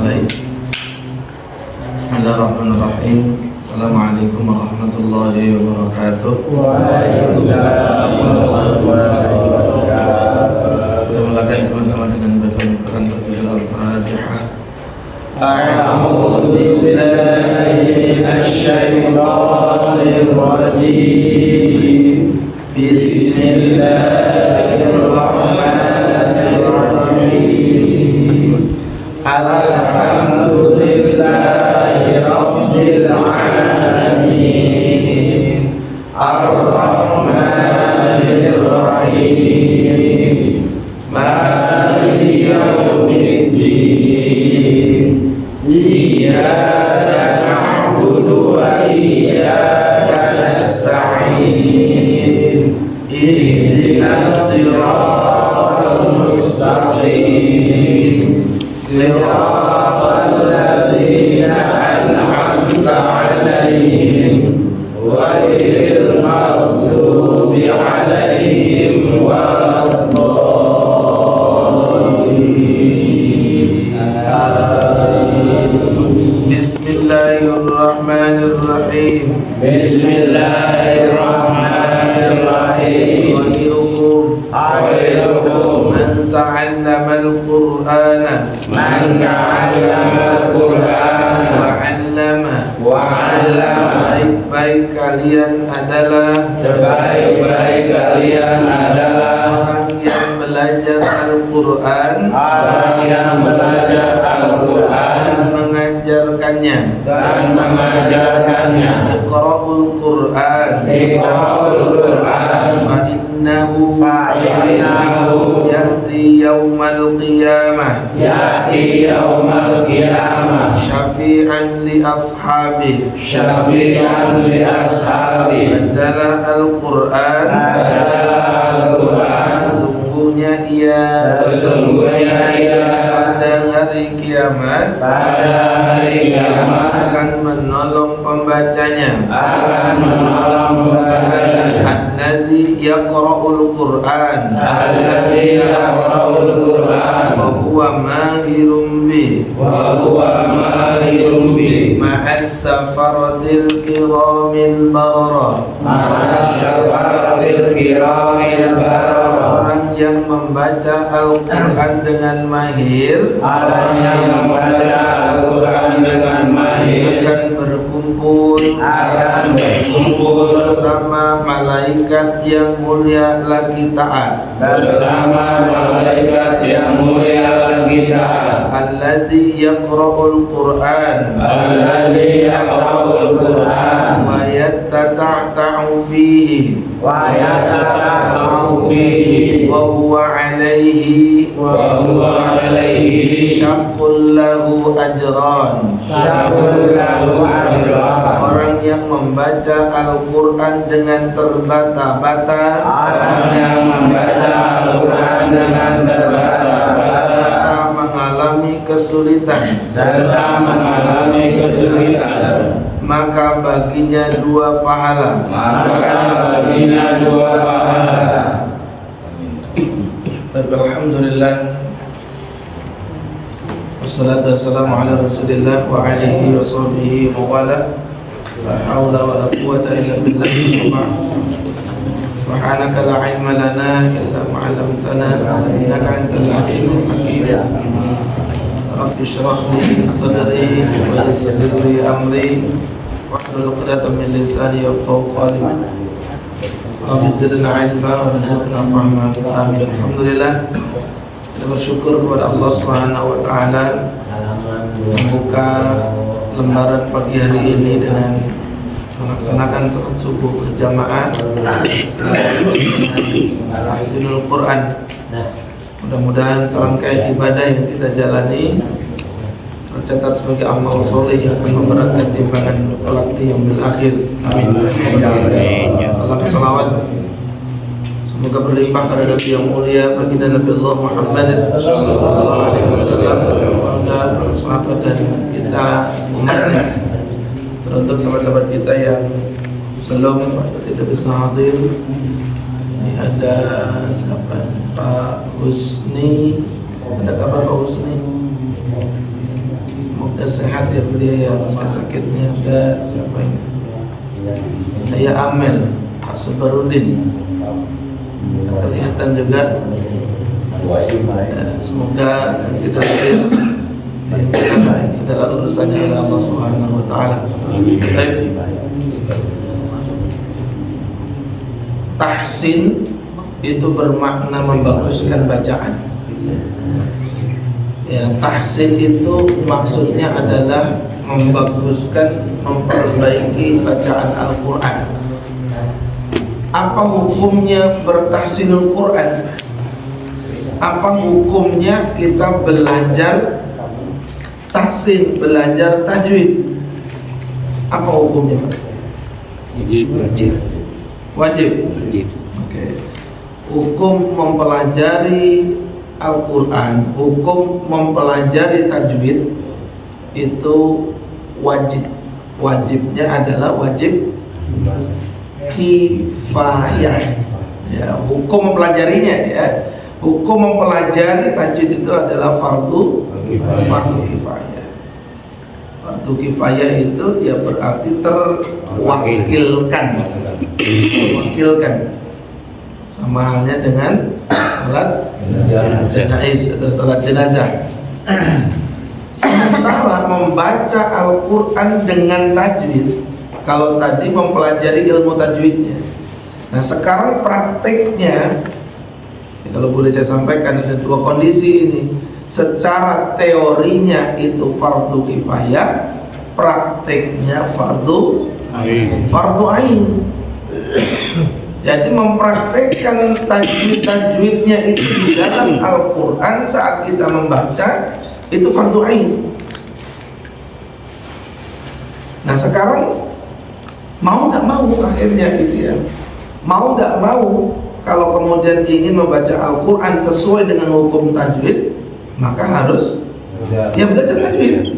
dimulai. Bismillahirrahmanirrahim. Assalamualaikum warahmatullahi wabarakatuh. Waalaikumsalam warahmatullahi wabarakatuh. Kita mulakan sama-sama dengan bacaan Quran terlebih Al-Fatihah. A'udzu billahi minasyaitonir rajim. Bismillahirrahmanirrahim. Alhamdulillahi rabbil alamin. Ar-Rahmanir Rahim. Maliki yaumiddin. Iyyaka na'budu wa iyyaka nasta'in. Ihdinas siratal mustaqim. Siratal ladzina an'amta 'alaihim ghairil maghdubi 'alaihim waladdallin. Amin. Bismillahirrahmanirrahim. Bismillahirrahmanirrahim. Khairukum man ta'allama al-Qur'ana wa 'allama. Sebaik-baik kalian adalah orang yang belajar Al-Qur'an dan mengajarkannya. Iqra'ul Qur'an fa innahu ya'ti yawmal qiyamah syafi'an li ashabi. Bacalah Al-Qur'an, sesungguhnya ia pada hari kiamat akan menolong pembacanya. Alladzi yaqra'ul Qur'an wa huwa mahirun bi ma'as safaratil kiramil barara. Orang yang membaca Al-Qur'an dengan mahir akan berkumpul bersama malaikat yang mulia lagi taat. Alladzi yaqra'ul Qur'an wa yatata'u fihi wa huwa 'alaihi syaqqul lahu ajran. Orang yang membaca Al-Qur'an dengan terbata-bata serta mengalami kesulitan, maka baginya dua pahala. Alhamdulillah, wassalatu wassalamu ala rasulillah wa alihi wa sahbihi wa wala. La hawla wa la quwwata illa billah. Subhanaka la ilma lana illa ma 'allamtana innaka antal alimul hakim. Rabbi shrah li sadri wa yassir li amri wahlul 'uqdatam min lisani yafqahu qawli. Rabbi zidna ilma warzuqna fahma. Amin. Alhamdulillah, kita bersyukur kepada Allah Subhanahu wa taala membuka lembaran pagi hari ini dengan melaksanakan salat subuh berjamaah dengan Ahsinul Quran. Mudah-mudahan serangkaian ibadah yang kita jalani tercatat sebagai amal soleh yang akan memberatkan timbangan kelak di yaumil akhir. Amin. Salam salawat semoga berlimpah pada Nabi yang mulia baginda Nabi Allah Muhammad sallallahu alaihi wasallam, keluarga, para sahabat dan kita umatnya. Teruntuk sahabat-sahabat kita yang belum atau tidak bisa hadir, ini ada siapa? Pak Husni. Ada kabar Pak Husni? Udah sehat ya beliau ya, pas sakitnya udah. Siapa ini? Saya Amel Pak Subarudin, kelihatan juga. Semoga kita dimudahkan segala urusannya oleh Allah Subhanahu wa taala. Baik. Tahsin itu bermakna membaguskan bacaan. Ya, tahsin itu maksudnya adalah membaguskan, memperbaiki bacaan Al-Quran. Apa hukumnya bertahsinul Quran? Apa hukumnya kita belajar tahsin, belajar tajwid? Apa hukumnya, Pak? Wajib. Wajib. Oke. Hukum mempelajari Al-Quran, hukum mempelajari tajwid itu wajib. Wajibnya adalah wajib kifayah. Ya, hukum mempelajarinya ya. Hukum mempelajari tajwid itu adalah fardu kifayah. Fardu kifayah itu ya berarti terwakilkan. Sama halnya dengan salat jenazah atau salat jenazah. Sementara membaca Al-Quran dengan tajwid, kalau tadi mempelajari ilmu tajwidnya, nah sekarang prakteknya, ya kalau boleh saya sampaikan ada dua kondisi ini. Secara teorinya itu fardu kifayah, prakteknya fardu ain. Jadi mempraktekkan tajwidnya itu di dalam Al-Quran saat kita membaca itu fardu ain. Nah sekarang mau nggak mau akhirnya gitu ya, mau nggak mau kalau kemudian ingin membaca Al-Quran sesuai dengan hukum tajwid, maka harus ya belajar tajwid.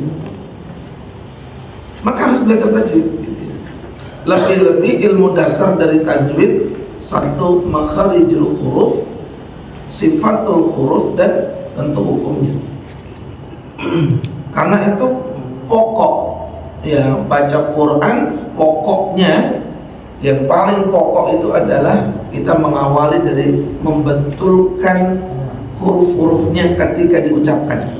Maka harus belajar tajwid. Lebih-lebih ilmu dasar dari tajwid, satu makharijul huruf, sifatul huruf, dan tentu hukumnya. Karena itu pokok ya, baca Quran pokoknya, yang paling pokok itu adalah kita mengawali dari membetulkan huruf-hurufnya ketika diucapkan.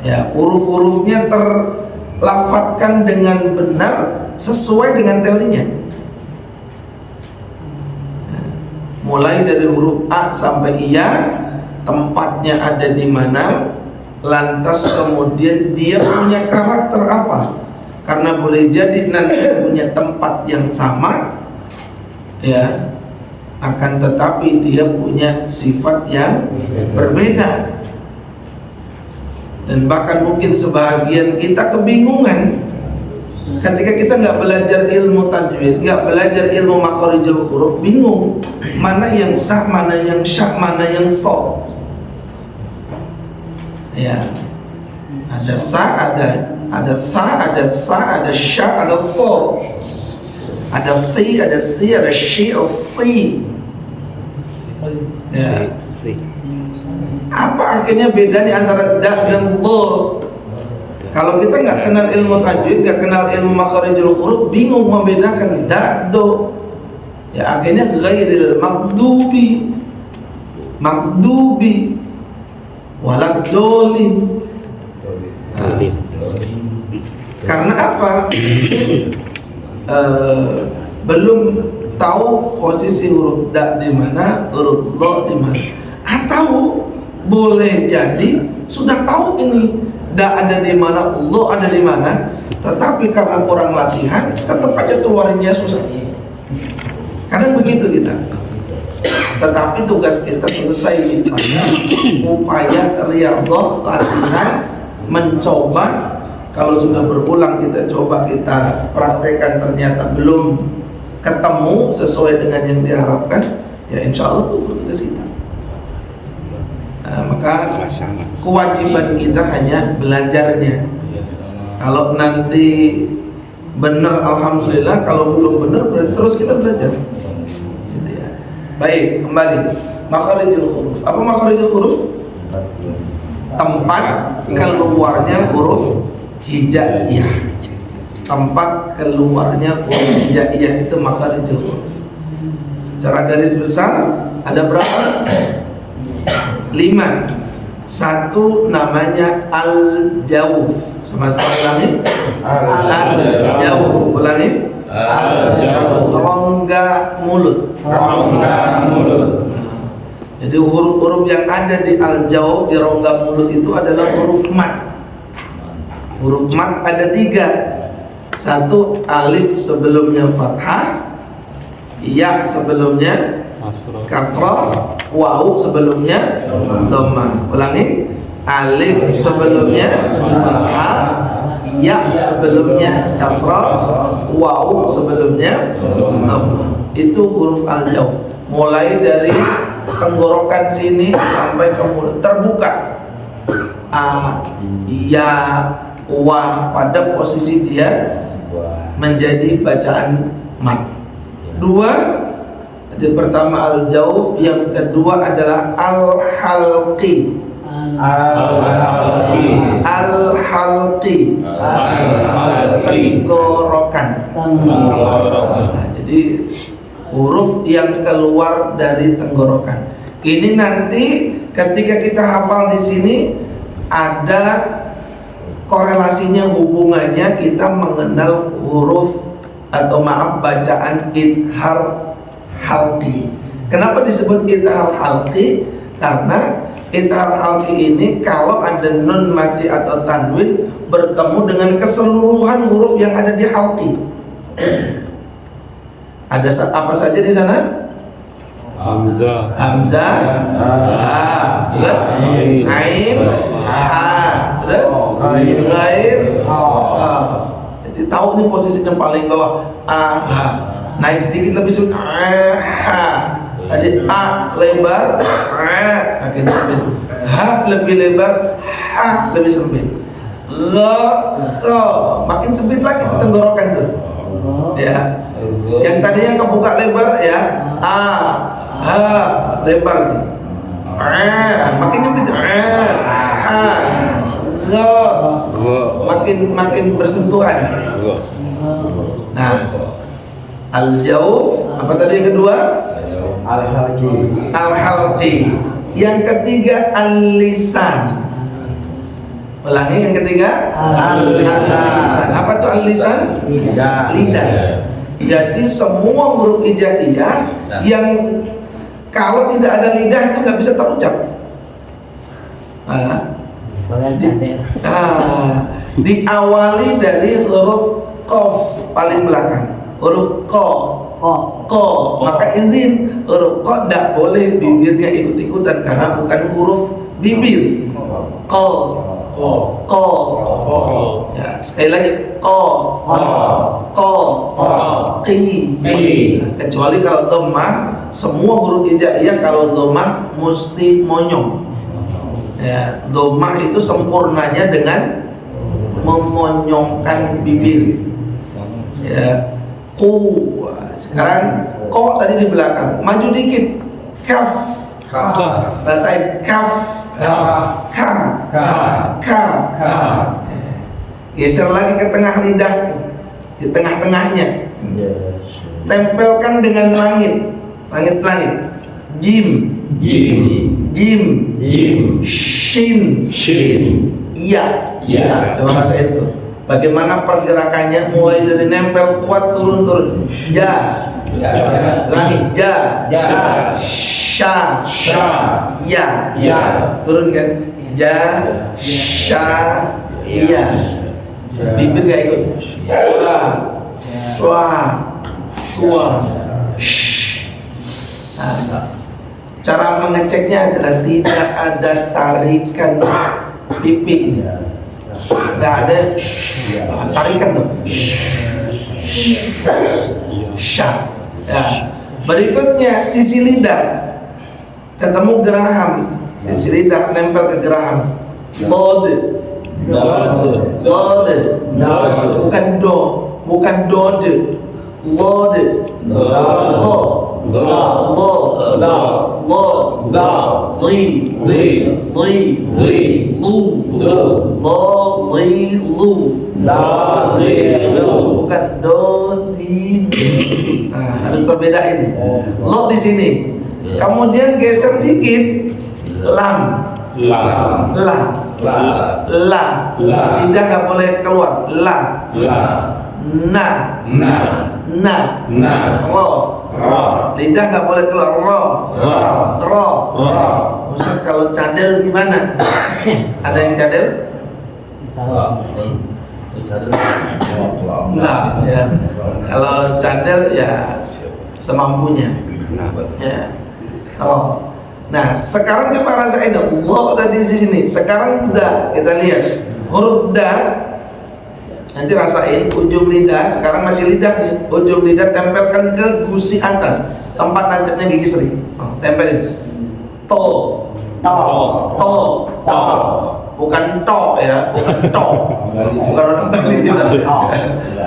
Ya, huruf-hurufnya terlafadzkan dengan benar sesuai dengan teorinya. Mulai dari huruf A sampai Iya, tempatnya ada di mana, lantas kemudian dia punya karakter apa. Karena boleh jadi nanti punya tempat yang sama, ya, akan tetapi dia punya sifat yang berbeda. Dan bahkan mungkin sebagian kita kebingungan ketika kita nggak belajar ilmu tajwid, nggak belajar ilmu makharijul huruf, bingung mana yang sah, mana yang syak, mana yang sof. Ya, ada sa, ada tha, ada sa, ada sya, ada sof, ada thi, ada si, ada shi, ada si. Ya. Apa akhirnya bedanya antara dah dan lo? Kalau kita nggak kenal ilmu tajwid, nggak kenal ilmu makharijul huruf, bingung membedakan da, do. Ya akhirnya ghairil magdubi walad dolin. Nah, karena apa? Belum tahu posisi huruf da di mana, huruf lo di mana. Atau boleh jadi sudah tahu ini da ada di mana, lo ada di mana, tetapi karena kurang latihan tetap aja keluarinnya susah. Kadang begitu kita. Tetapi tugas kita selesai pada upaya riyadhah, latihan, mencoba. Kalau sudah berulang kita coba, kita praktekkan, ternyata belum ketemu sesuai dengan yang diharapkan, ya insya Allah itu tugas kita. Nah, maka kewajiban kita hanya belajarnya. Kalau nanti benar alhamdulillah, kalau belum benar berarti terus kita belajar. Gitu ya. Baik, kembali makharijul huruf. Apa makharijul huruf? tempat keluarnya huruf hijaiyah. Tempat keluarnya huruf hijaiyah itu makharijul huruf. Secara garis besar ada berapa? 5. Satu namanya al-jawf. Sama-sama ulangi. Al-jawf. Ulangi. Rongga mulut. Jadi huruf-huruf yang ada di al-jawf, di rongga mulut itu adalah huruf mat. Huruf mat ada 3. Satu, alif sebelumnya fathah, ya sebelumnya kasrah, waw sebelumnya dhammah. Ulangi. Alif sebelumnya fathah, ya sebelumnya kasrah, waw sebelumnya dhammah. Itu huruf al-jawf. Mulai dari tenggorokan sini sampai ke mulut terbuka. A, ya, wa pada posisi dia menjadi bacaan mat. 2. Jadi pertama al-jawf, yang kedua adalah al-halqi. Al-halqi. Tenggorokan. Nah, jadi huruf yang keluar dari tenggorokan. Ini nanti ketika kita hafal di sini ada korelasinya, hubungannya kita mengenal huruf atau bacaan idhar halqi. Kenapa disebut idhar halqi? Karena idhar halqi ini kalau ada nun mati atau tanwin bertemu dengan keseluruhan huruf yang ada di halqi. Ada apa saja di sana? Hamzah, ha, terus ain, ha, terus ghair, ha. Jadi tahu nih posisi yang paling bawah, ha. Naik sedikit lebih sulit, ha. Tadi a lebar, makin sempit. Ha lebih lebar, ha lebih sempit. Gha, makin sempit lagi tenggorokan tuh. Ya. Yang tadinya kebuka lebar ya, a, ha lebar nih. Makin sempit, ha. Gha, makin bersentuhan. Nah, al-jawf, apa tadi yang kedua? Al-halqi. Yang ketiga al-lisan. Ulangi, yang ketiga al-lisan. Apa tuh al-lisan? Lidah. Jadi semua huruf hijaiyah yang kalau tidak ada lidah itu nggak bisa terucap. Diawali dari huruf qaf paling belakang, huruf ko, maka izin huruf ko tidak boleh bibirnya ikut-ikutan karena bukan huruf bibir. Ko. Ya, sekali lagi qi. Kecuali kalau dhammah, semua huruf hijaiyah kalau dhammah mesti monyong. Ya, dhammah itu sempurnanya dengan memonyongkan bibir. Ya, sekarang ko tadi di belakang, maju dikit, kaf. Rasain kaf. Ka. Geser lagi ke tengah lidah, di tengah-tengahnya. Tempelkan dengan langit. Jim. Shin. Ya. Coba rasa itu. Bagaimana pergerakannya mulai dari nempel kuat turun. Ja. Langit. Ja. Sha. Ya. Turun kan? Ja. Sha. Ya. Bibir gak ikut. Shua. Cara mengeceknya adalah tidak ada tarikan pipi ini. Gak ada tarikan tuh. Sha. Ya. Berikutnya sisi lidah ketemu geraham, sisi lidah nempel ke geraham. Lod. Bukan do, bukan dode. Lod. Bukan do di. Nah, harus terbeda ini. Lo di sini. Kemudian geser dikit lam. La. Lidah nggak boleh keluar. La. Na. Ro. Lidah nggak boleh keluar. Ro. Ustaz, kalau cadel gimana? Ada yang cadel? Enggak ya. Kalau cadel ya semampunya. Ya. Oh. Nah, sekarang coba rasain Allah tadi di sini. Sekarang da, kita lihat huruf da. Nanti rasain ujung lidah. Sekarang masih lidah nih. Ujung lidah tempelkan ke gusi atas, tempat nancapnya gigi seri. Oh, tempelin. To. Bukan to ya, bukan to. Bukan orang Bali kita.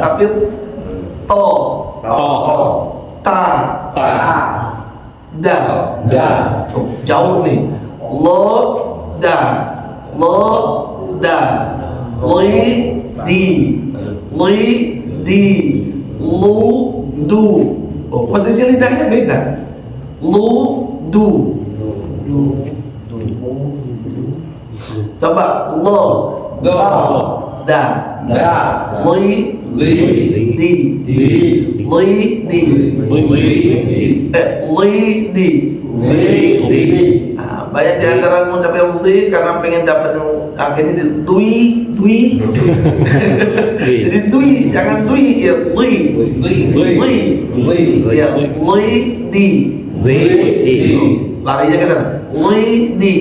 Tapi to. Ta. Da. Tuh, jauh nih. Lo da. Li di. Lu du. Oh, posisi lidahnya beda. Lu du. Coba lo da. Li di. Nah, banyak di antara mengucapkan li karena pengen dapat akhirnya di dui. Jadi dui, jangan dui ya li. Ya li di. Larinya ke sana. Li di.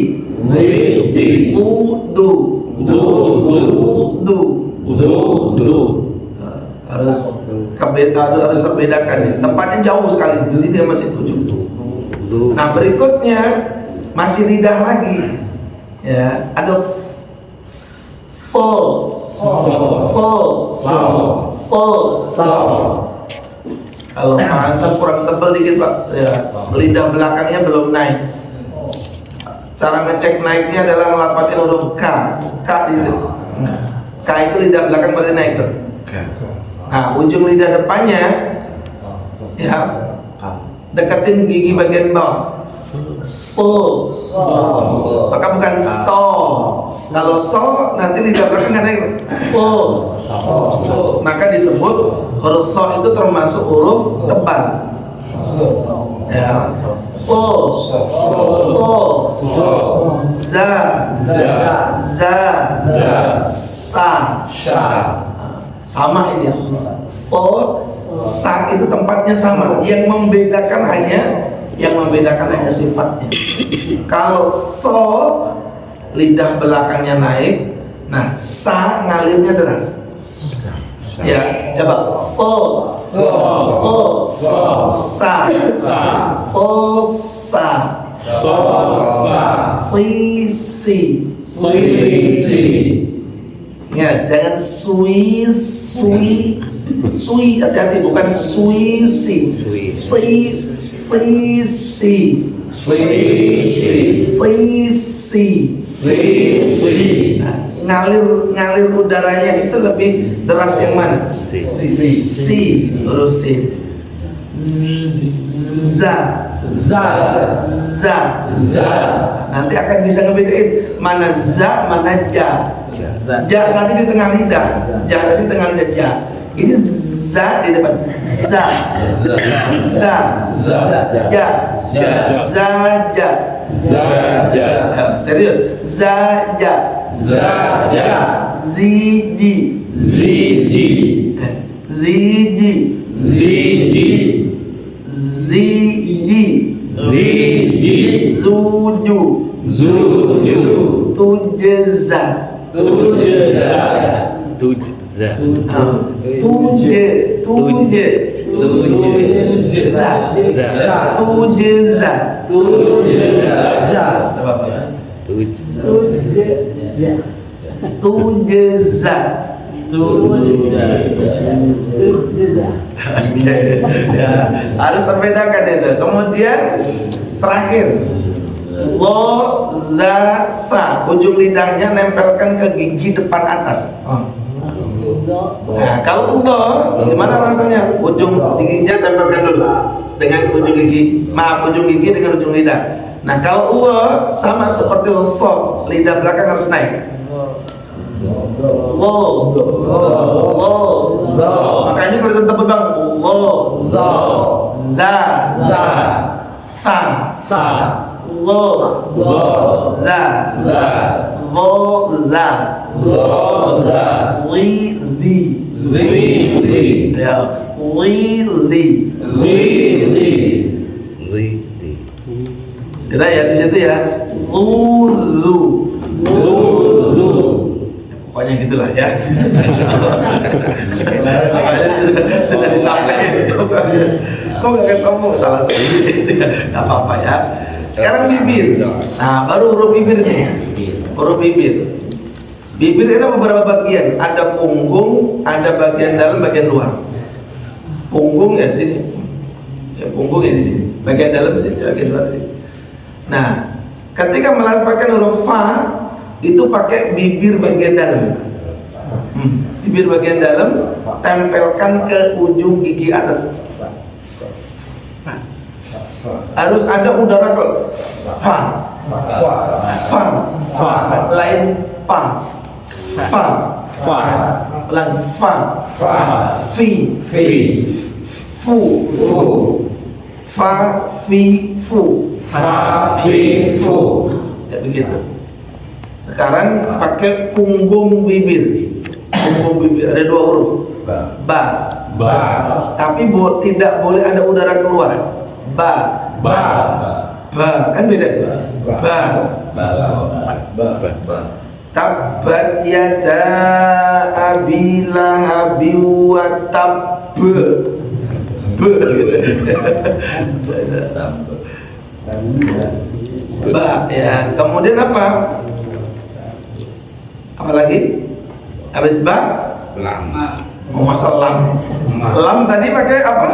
Harus terbedakan ya. Tempatnya jauh sekali. Di sini dia masih 7. Nah, berikutnya masih lidah lagi. Ya, ada fall. Kalau bahasa kurang tebal dikit Pak, ya, lidah belakangnya belum naik. Cara ngecek naiknya adalah melafalkan huruf K itu. K itu lidah belakang berarti naik tuh. Nah, ujung lidah depannya ya deketin gigi bagian bawah. So. Maka bukan so. Kalau so nanti lidah belakang kan naik. So. Maka disebut huruf so itu termasuk huruf tebal. Ya. Fo. Za. Sa. Sama ini. Fo, sa itu tempatnya sama. Yang membedakan hanya sifatnya. Kalau so lidah belakangnya naik, nah sa ngalirnya deras. Ya, coba fo, sa, si. Ya, jangan sui, hati-hati, bukan suisi. Nah, ngalir udaranya itu lebih deras yang mana? Si, huruf si. Za. Nanti akan bisa ngebedain mana za, mana ja. Ja tadi di tengah lidah, ja. Ini za di depan. Za. Serius. Za. Ziji. Zuju. Tujza. Ya, harus terbedakan itu. Kemudian terakhir lo, la, sa, ujung lidahnya nempelkan ke gigi depan atas. Nah, kalau lo gimana rasanya? Ujung giginya tempelkan dulu dengan ujung gigi, ujung gigi dengan ujung lidah. Nah, kalau lo sama seperti so, lidah belakang harus naik. Lo, makanya kalau kita tebak bang, lo, la, sa, lo, la, li, ya, tidak ya di situ ya, lu. Pokoknya gitulah ya. Sudah disampaikan. Kok nggak ketemu salah satu itu ya? Nggak apa-apa ya. Sekarang bibir. Nah, baru huruf bibir nih. Huruf bibir. Bibir ini beberapa bagian. Ada punggung, ada bagian dalam, bagian luar. Punggung ya sini. Ya, punggung ini sini. Bagian dalam sini, bagian luar sini. Nah, ketika melafalkan huruf fa itu pakai bibir bagian dalam. Bibir bagian dalam tempelkan ke ujung gigi atas. Harus ada udara ke fa, lain pa, lain fa, fi, fu, fa, fi, fu. Ya begitu. Sekarang pakai punggung bibir. Punggung bibir ada dua huruf. Ba. Tapi tidak boleh ada udara keluar. Ba. Kan beda itu. Ba. Tabbat yada abi lahabi wa tab. Ba ya. Kemudian apa? Apa lagi? Habis ba? Lam. Masal lam. Lam tadi pakai apa?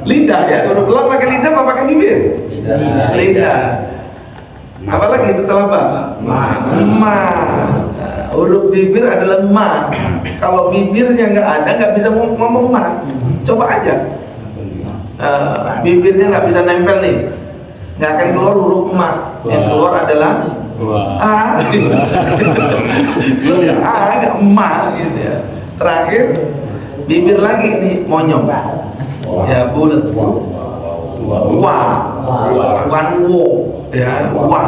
Lidah ya. Huruf lam pakai lidah apa pakai bibir? Lidah. Apa lagi setelah ba? Ma. Nah, huruf bibir adalah ma. Kalau bibirnya nggak ada, nggak bisa ngomong ma. Coba aja. Bibirnya nggak bisa nempel nih. Nggak akan keluar huruf ma. Yang keluar adalah a. Nggak ma gitu ya. Terakhir bibir lagi nih monyong. Ya bulat. Wa. Wan wo. Ya wa.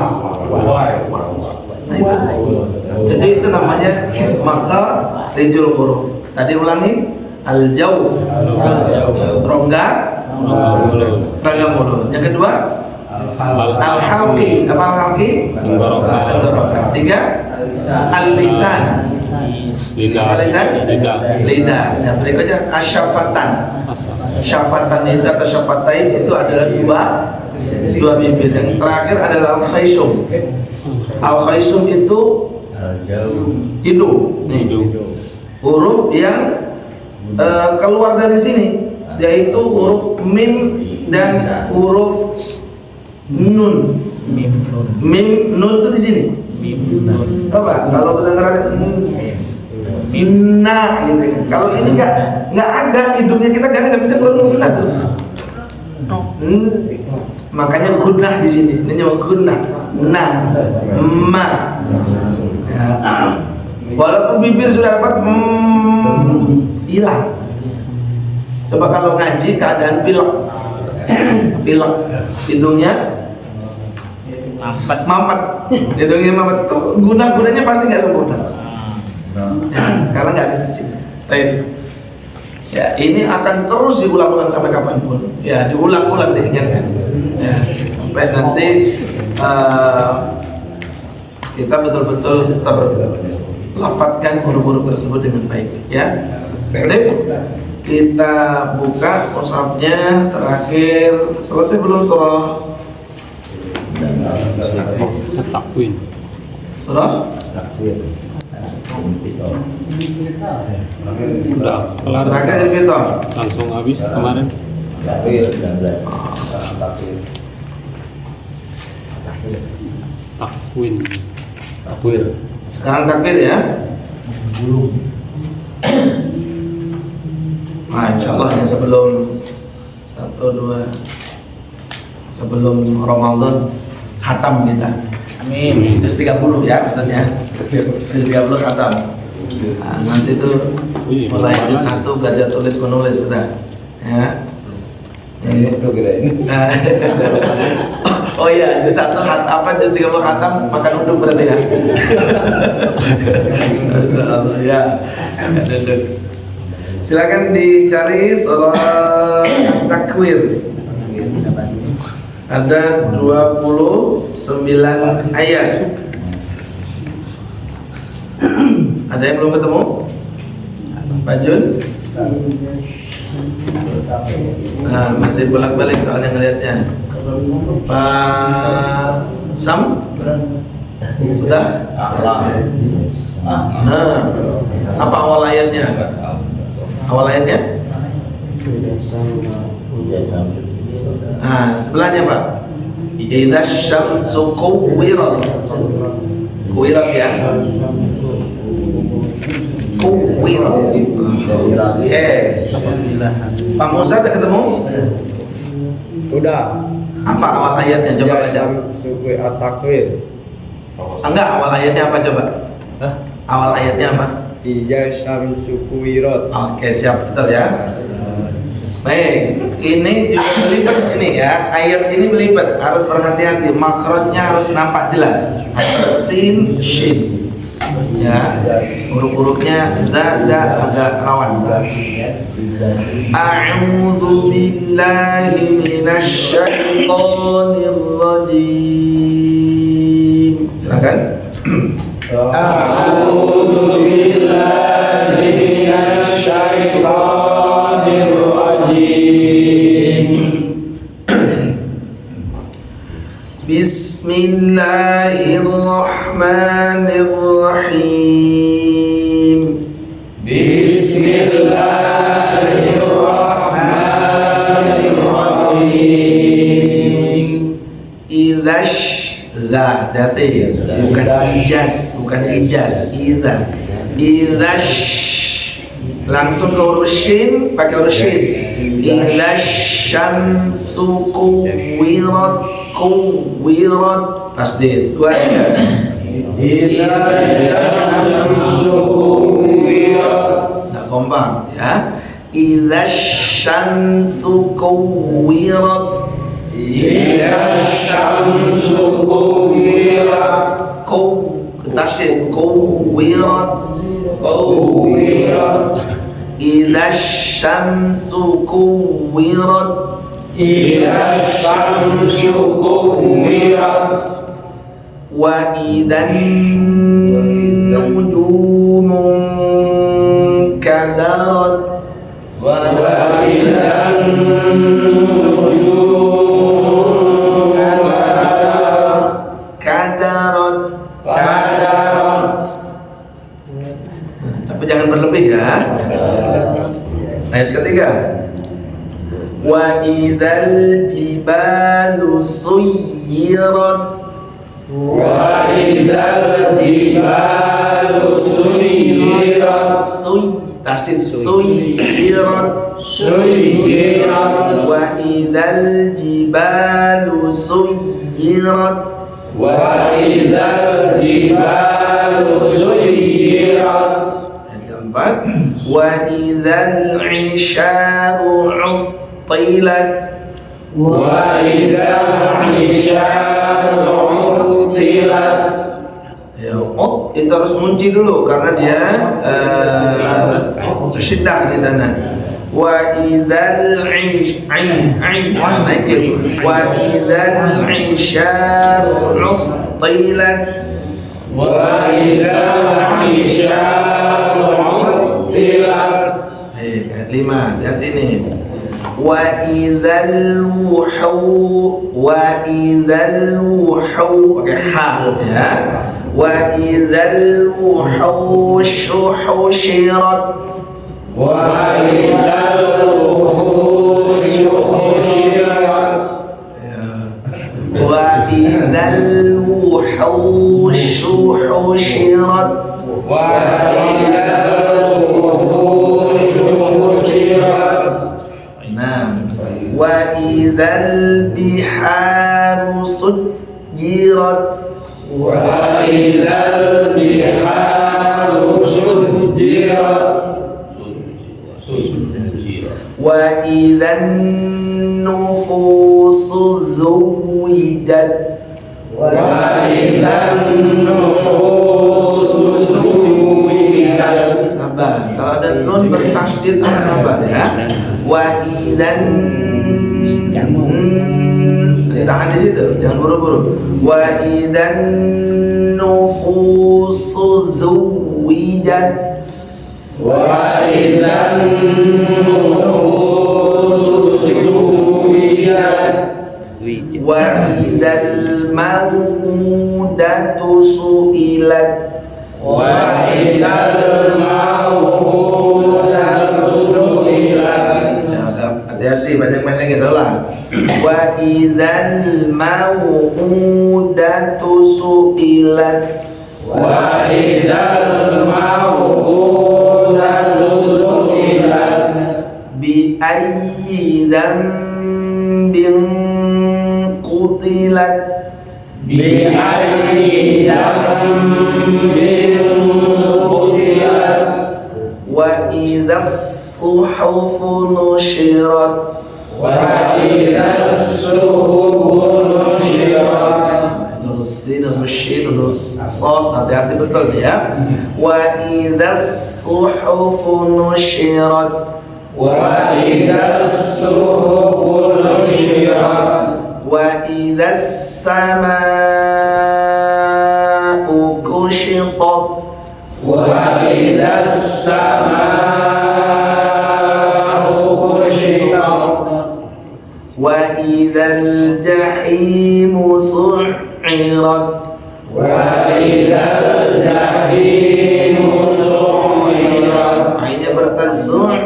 Nah, itu. Jadi itu namanya maka rijul huruf. Tadi ulangi al-jauf. Rongga mulut. Yang kedua al-halqi. Apa al-halqi? Tenggorokan. Tiga al-lisan. Lidah. Yang berikutnya asyafatan. Syafatan itu atau syafatain itu adalah dua bibir. Yang terakhir adalah al-khaysum. Al-khaysum itu hidung. Huruf yang keluar dari sini, yaitu huruf mim dan huruf nun. Mim nun itu di sini. Coba kalau kita ngerasain nah gitu. Kalau ini nggak ada hidungnya, kita nggak bisa keluar huruf nah tuh. Makanya gunnah di sini. Ini nama gunnah. Na, ma. Ya. Walaupun bibir sudah dapat hilang. Coba kalau ngaji keadaan pilek, hidungnya mampet, hidungnya mampet itu gunanya pasti nggak sempurna. Ya, karena nggak ada di sini. Ya, ini akan terus diulang-ulang sampai kapanpun. Ya, diulang-ulang diingatkan. Ya, sampai nanti kita betul-betul terlafadzkan huruf-huruf tersebut dengan baik. Ya, baik. Kita buka mushafnya terakhir. Selesai belum surah? Surah? Udah kelar. Terakhir Idul Fitri. Langsung habis kemarin. Takwil. Sekarang takbir ya. Nah, insya Allah ini sebelum 1, 2 sebelum Ramadan khatam kita. Amin. Juz 30 ya maksudnya. Juz 30 khatam. Nah, nanti tuh mulai juz 1 belajar tulis menulis sudah. Ya. Oh iya, juz 1 apa juz 30 khatam makan uduk berarti ya. Allah ya. Duduk. Silakan dicari sholat takwir. Ada 29 ayat. Ada yang belum ketemu? Pak Jun? Nah, masih bolak-balik soalnya ngelihatnya. Pak Sam? Sudah? Nah, apa awal ayatnya? Awal ayatnya? Nah, sebelahnya Pak. Idza syamsu kuwirat. Kuwirat ya. Kuwirat. Pak Musa udah ketemu? Udah. Apa awal ayatnya? Coba baca. Suku at-takwir. Enggak, awal ayatnya apa coba? Hah? Awal ayatnya apa? Iya syamsu kuwirat. Oke, siap, betul ya. Baik, ini juga melibat ini ya. Ayat ini melibat, harus berhati-hati. Makhrajnya harus nampak jelas. Sin, shin. Ya, huruf-hurufnya zada agak rawan. A'udzu billahi minasy syaithanir rajim. Silakan. A'udzu billahi minasy syaithanir rajim. Bismillahirrahmanirrahim. Bismillahirrahmanirrahim. Idzash la dati bukan ijaz, bukan ijaz. Idzash langsung ke huruf shin, pakai huruf shin. Idzash syamsu kuwirat, kuwirat tasdid. Dua tiga. Idza syamsu kuwirat. Nah, kompak ya. Idzash syamsu kuwirat. Idza syamsu kuwirat. Tasdid kuwirat. Kuwirat. Idza syamsu kuwirat. Idza syamsu kuwirat. Wa idan nujumu kadarat. Wa idza nujumu Kadarat. kadarat. Tapi jangan berlebih ya. Ayat ketiga. Wa idzal jibalu suyirat. Wa idzal jibalu suyirat. Tasdid suyirat. Suyirat. Wa idzal jibalu suyirat. Wa idzal jibalu suyirat. Ayat keempat. Wa idzal isyaru uttilat. Wa idzal isyaru utilat. Ya, itu harus munci dulu karena dia syiddah di sana. Wa idzal naikin. Wa idzal isyaru uttilat. Wa idzal isyaru utilat. Ayat 5, lihat ini. Wa idzal wuhu pakai ha ya. Wa idzal wuhushu husyirat. Wa idzal wuhushu husyirat. Wa idzal wuhushu husyirat. Wa idzal wuhushu husyirat. Wa idzal biharu sujjirat. Wa idzal biharu sujjirat. Wa idzan nufusu zuwijat. Wa idzan nufusu zuwijat. Sabar, kalau ada nun bertasydid sabar ya. Wa idzan, ditahan di situ, jangan buru-buru. Wa idzan nufusu zuwijat. Wa idzan nufusu zuwijat. Wa idzal mau'udatu su'ilat. Wa idzal mau'udatu su'ilat. Hati-hati, banyak-banyak yang salah. Wa idzal mau'udatu su'ilat. Wa idzal mau'udatu su'ilat. Bi ayyi dzambin qutilat. Bi ayyi dzambin qutilat. Wa idzas suhufu nusyirat. Wa idzas suhufu nusyirat. Nurus sin, nurus shin, nurus sad, hati-hati betul ya. Wa idzas suhufu nusyirat. Wa idzas suhufu nusyirat. Wa idzas samaa'u kushitat. Wa idzas samaa'u kushitat. Wa idzal jahimu su'irat. Wa idzal jahimu su'irat. Ainnya bertansur.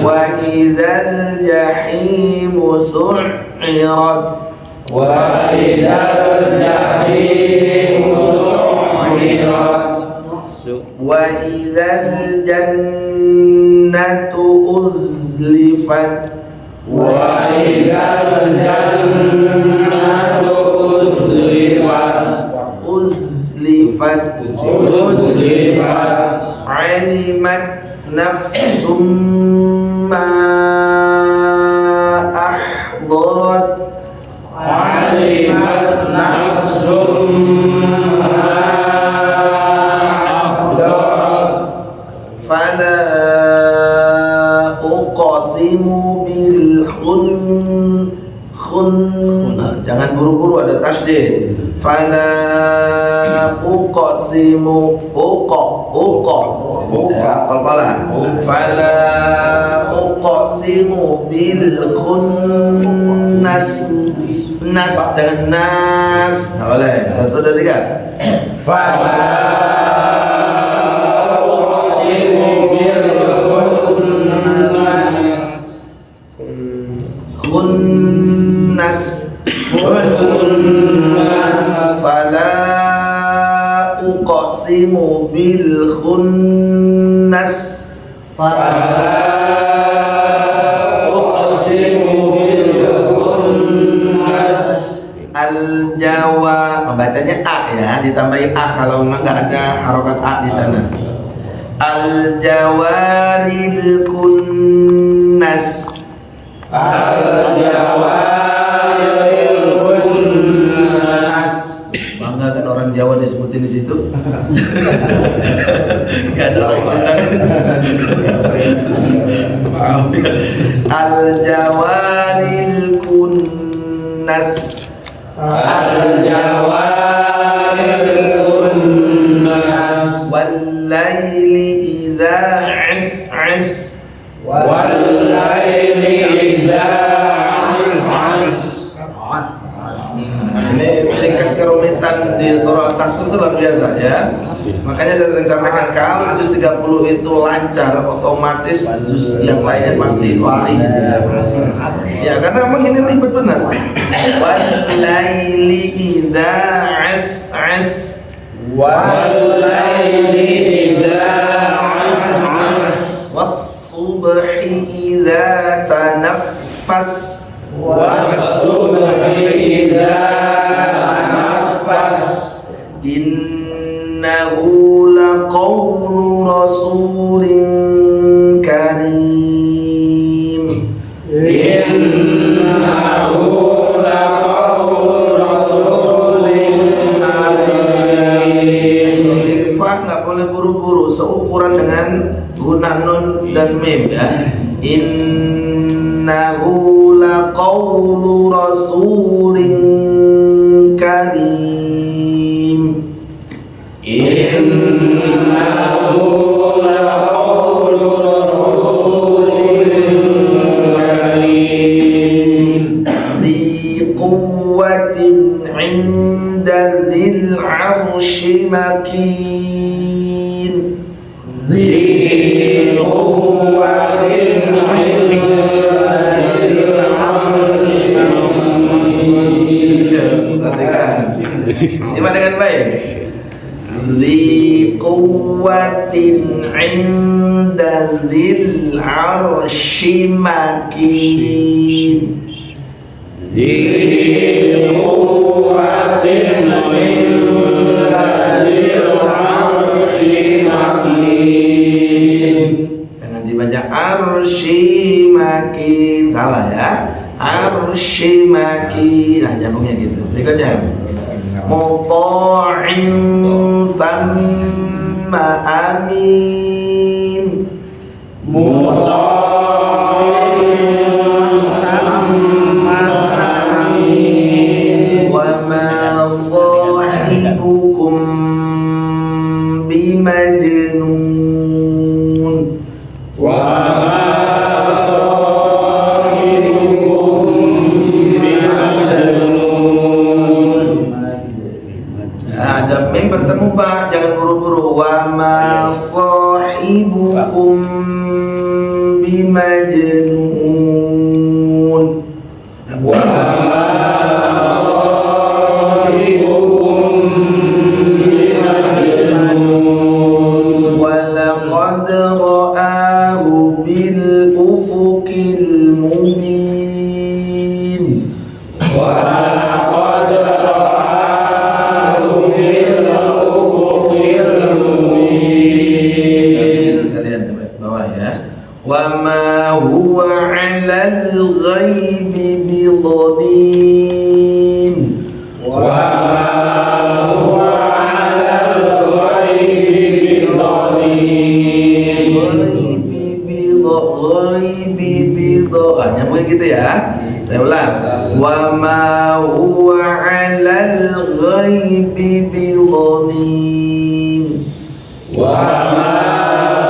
Wa idzal jahimu su'irat. Wa idzal jahimu su'irat. Wa idzal jannatu uzlifat. Wa idzal jannatu uzlifat. Uzlifat. Uzlifat. Alimat nafsum ma ahdarat. Alimat nafsum ma ahdarat. Fala uqsimu bil jangan buru-buru, ada tasydid. Fala uqsimu ya, qalqalah. Fala uqsimu bil khunnas. Nas dan nas. Boleh, 1, 2, 3. Fala uqsimu bil khunnas. Khunnas. Khunnas. Fala uqsimu bil khunnas. Fala uqsimu bil khunnas. Al-Jawa, membacanya A ya, ditambahin A kalau memang nggak ada harokat A di sana. Al-Jawaril kunnas. Al-Jawaril kunnas. Bangga kan orang Jawa disebutin di situ. Gak ada orang Sunda. Maaf ya. Al-Jawaril kunnas. Al-Jawaril kunnas. Wal laili idza as'as. Wal-laili idza Ini tingkat kerumitan di surah Al-Kasr itu luar biasa ya. Makanya saya sering sampaikan, kalau juz 30 itu lancar, otomatis juz yang lainnya pasti lari gitu ya. Ya karena memang ini ribet benar. Wal-laili idza as'as. Wal-laili idza Was-subhi idza tanaffas. Was-subhi idza tanaffas. Innahu laqawlu rasulin karim. Innahu laqawlu rasulin karim. Ikhfa nggak boleh buru-buru, seukuran dengan guna nun dan mim ya. Innahu laqawlu rasulin karim. Innahu laqawlu rasulin karim. Dhi quwwatin 'inda dzil 'arsy makin. Dhi quwwatin 'inda dzil 'arsy makin. Perhatikan, simak dengan baik. Dhi quwwatin 'inda dzil 'arsy makin. Dhi quwwatin 'inda dzil 'arsy makin. Jangan dibaca arsy makin, salah ya. Arsy makin, nah nyambungnya gitu. Berikutnya, muta'in thamma amin. Muta'in thamma amin. Wa ma sahibukum bimajnun. Wa ma sahibukum bimajnun. Ada mim bertemu ba, jangan buru-buru. Wa ma sahibukum bimajnun. Wa ma sahibukum bimajnun. Wa laqad ra'ahu bil ufuqil mubin. Wa laqad ra'ahu bil ufuqil mubin. Sekalian coba bawah ya. Wa ma huwa 'alal ghaibi bidhanin. Wa ma huwa 'alal ghaibi bidhanin. Ghaibi bidha. Nyambung gitu ya. Saya ulang. Wa ma huwa 'alal ghaibi bidhanin. Wa ma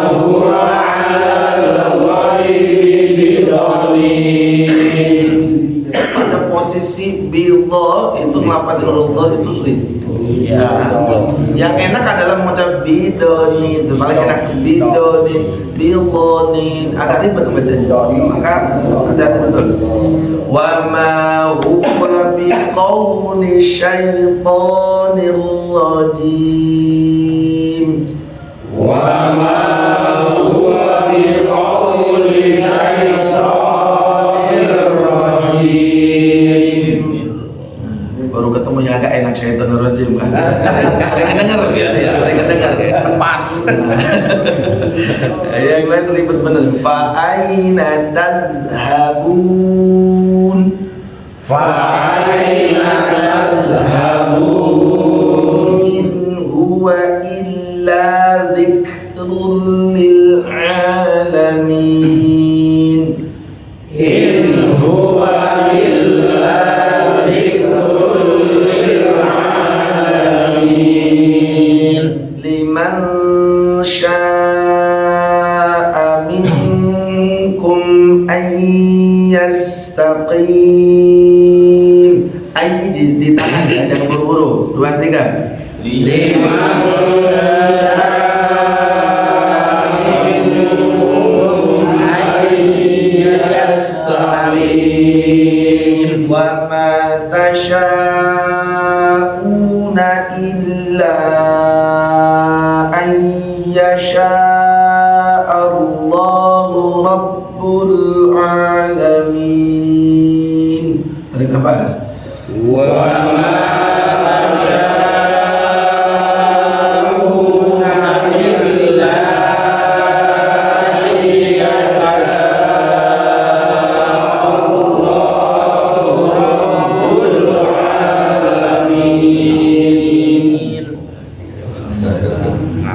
huwa 'alal ghaibi bidhanin. Pada posisi bidha itu ngelapatin huruf dha itu sulit. Ya. Yang enak adalah mengucap bidonin, itu paling enak. Bidonin, bidonin, agak ribet bacanya. Maka hati-hati betul. Wa ma huwa biqauli syaitanir rajim. Wa ma huwa biqauli syaitanir rajim. Baru ketemu yang agak enak, syaitanir rajim kan. Sering dengar gitu ya, sering dengar. Sepas. Yang lain ribet bener. Fa aina tadhhabun. Fa aina tadhhabun. In huwa illa dzikrun lil alamin. In huwa illa dzikrun lil alamin. Liman syaa'a minkum Allahu Rabbul Alamin. Tarik nafas.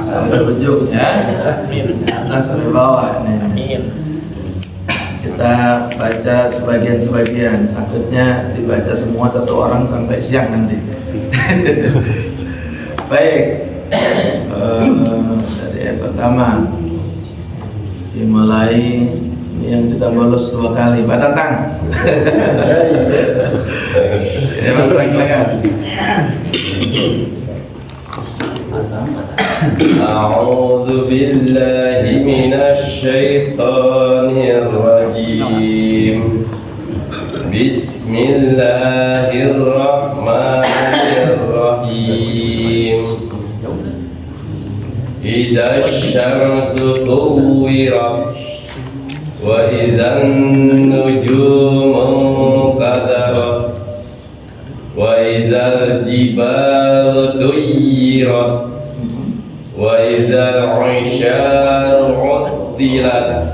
Sampai ujung ya, atas sampai bawah nih. Kita baca sebagian-sebagian, takutnya dibaca semua satu orang sampai siang nanti. Baik, dari ayat pertama dimulai. Ini yang sudah bolos 2 kali, Pak Tatang. Ya, Pak Tatang silakan. أعوذ بالله من الشيطان الرجيم بسم الله الرحمن الرحيم إذا الشمس كورت وإذا النجوم انكدرت وإذا الجبال سيرت وإذا العشار عطلت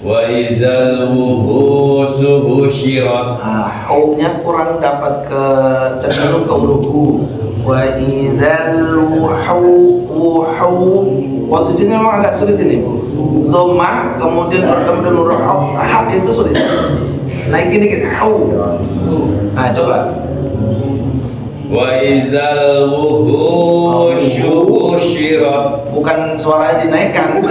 وإذا الوحوش حشرت. Hu-nya kurang dapat ke cenderung ke huruf hu. Wa idzal posisinya memang agak sulit ini. Dhammah kemudian bertemu dengan huruf ha itu sulit. Naikin dikit hu. Nah, coba. Wa idzal wuhusyu husyirat. Bukan suaranya dinaikkan.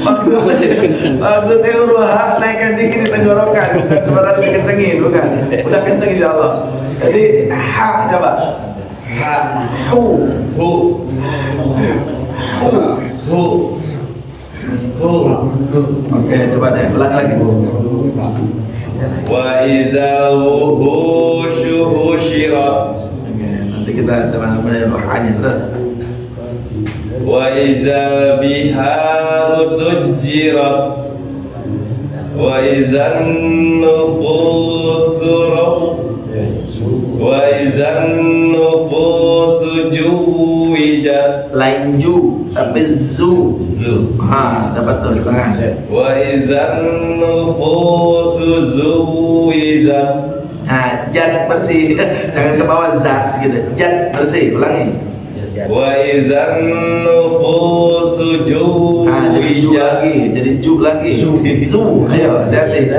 Maksudnya huruf ha naikkan dikit di tenggorokan, bukan suara dikencengin, bukan. Udah kenceng insyaallah. Jadi ha coba. Ha hu hu hu hu hu. Oke, coba deh ulang lagi. Wa idzal wuhusyu husyirat. Oke, nanti kita coba benar rohanya terus. Wa idzal biharu sujjirat. Wa idzan nufusu wa idzan nufusu juwijat. Lain ju tapi zu. Ha, dapat tuh tangan. Wa idzan nufusu zuwijat. Nah, jad bersih. Jangan ke bawah zat gitu. Jad bersih. Ulangi. Wa idzan nufusu Nah, jadi ju juwijat. lagi. Jadi ju lagi. Zu. Ayo, hati.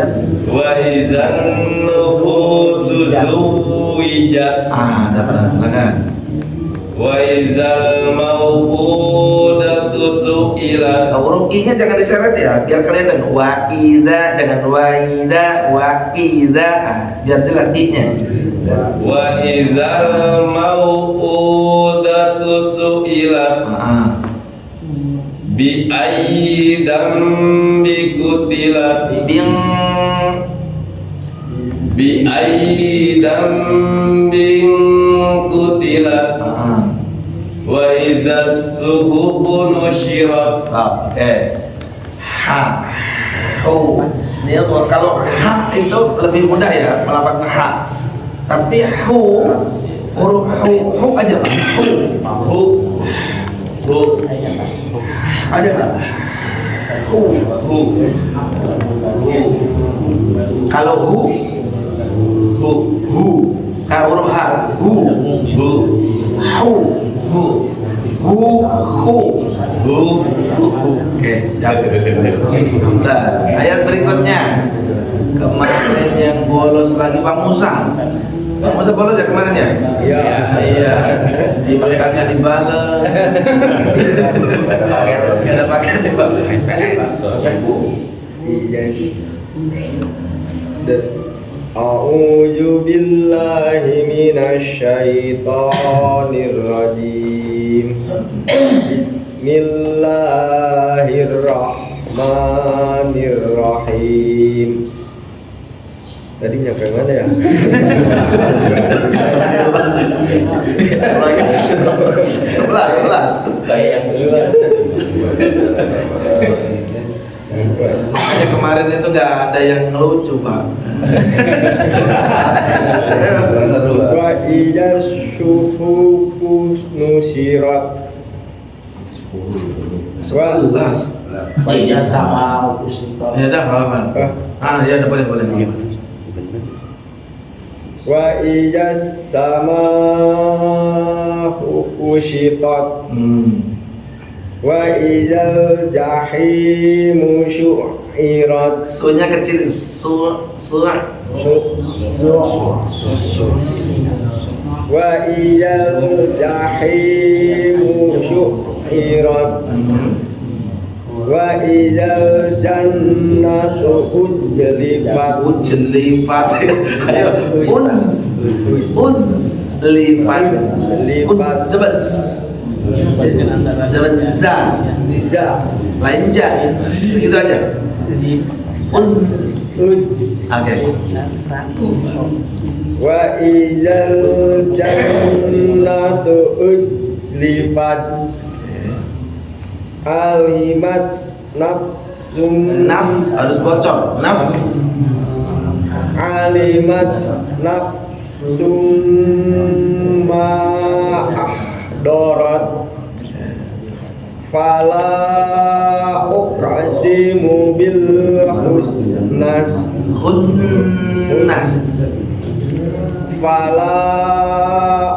Wa idzan nufusu zuwijat. Ah, dapat. Silakan. Wa idzal mau'udatu su'ilat. Huruf i-nya jangan diseret ya, biar kelihatan. Wa idza jangan wa idza, wa idza. Ah, biar jelas i-nya. Wa idzal mau'udatu su'ilat. Bi ayyi dambi kutilat. Bing. Bi ayyi dambin kutilat. Wa idzas suhufu nusyirat. Oke. Ha, hu. Ini kalau ha itu lebih mudah ya melafazkan ha. Tapi hu, huruf hu aja Pak. Hu. Ada nggak? Hu. Kalau hu. Kalau huruf ha, hu. Oke, siap. Nah, ayat berikutnya. Kemarin yang bolos lagi Pak Musa. Pak Musa bolos ya kemarin ya? Iya. Diberikannya dibales. Gak ada paket ya Pak. A'udzu billahi minasy syaithanir rajim. Bismillahirrahmanirrahim. Tadi nyampe mana ya? 11. Kayak yang Makanya kemarin itu nggak ada yang ngelucu, Pak. wa iyas syuhuku nusirat 11. Iya sama Ustaz. Ya dah, apa? Ya boleh. wa iyas sama kushitat wa iyal jahimu syu'irat. Sunya kecil, wa iyal jahimu syu'irat wa iyal jannatu uzlifat. Ayo, uzlifat. Za. Lain ja. Gitu aja. Oke. Wa izal jannatu uzlifat alimat nafsum Harus bocor. alimat nafsum ma ahdarat fala uqsimu bil husnas fala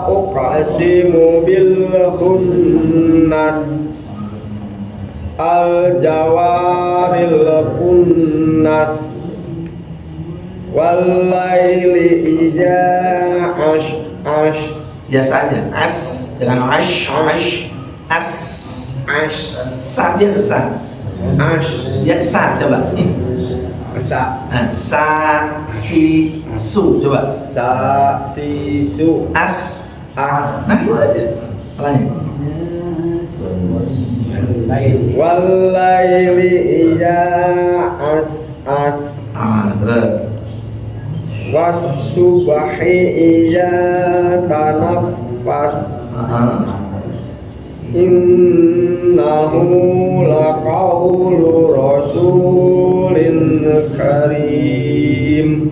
uqsimu bil khunnas al jawaril kunnas wal laili idza Biasa aja. Jangan sa biasa. Ya sa coba. Sa si su coba. sa si su As. Nah gitu aja. Alanya. wal laili idza Terus. was subhi idza tanaffas innahu laqawlu rasulin karim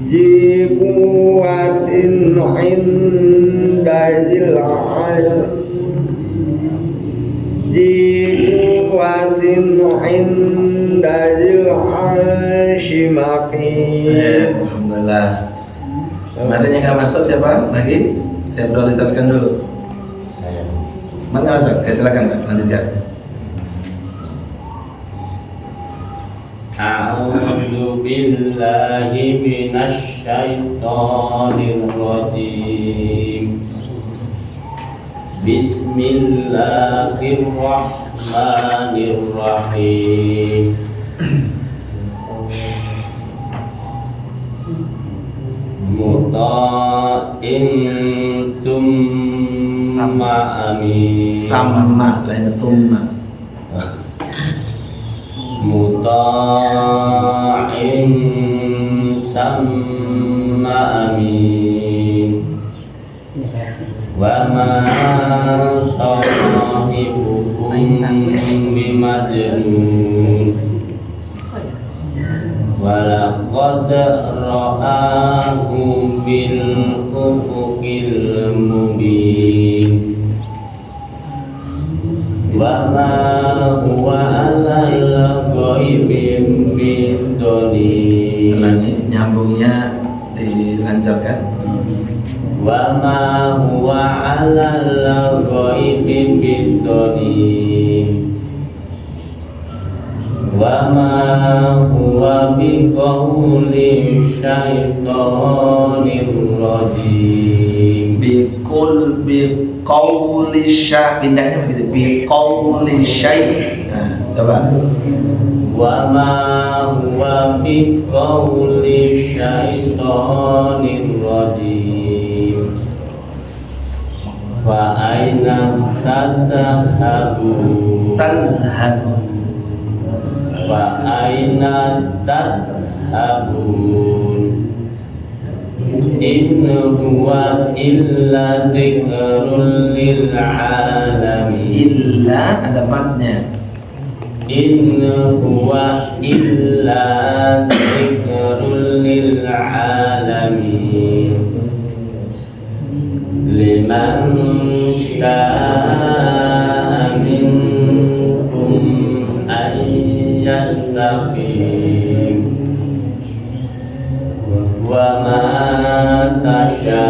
zi quwwatin inda zil arshi maqim. Alhamdulillah. Kemarin yang nggak masuk siapa lagi? Saya prioritaskan dulu. Mana masuk? Silakan Pak, lanjutkan. A'udzu billahi minasy syaithanir rajim. Bismillahirrahmanirrahim. Muta'in summa amin. Sama lain summa. Muta'in summa amin. Wa ma sahibukum bimajnun. Walaqad ra'ahu bil ufuqil mubin. Wa ma huwa 'alal ghaibin bidanin. Nyambungnya dilancarkan. Wa ma huwa 'alal ghaibin bidanin. Wa ma huwa biqauli syaitonir rajim. Biqauli pindahnya begitu. Biqauli syai. Nah, coba. Wa ma huwa biqauli syaitonir rajim. Wa aina tadhhabun. Wa aina tadhhabun. In huwa illa dzikrun lil alamin. Illa ada matnya. In huwa illa dzikrun lil alamin. Liman syaa'a minkum an yastaqim. Wa ma tasha'una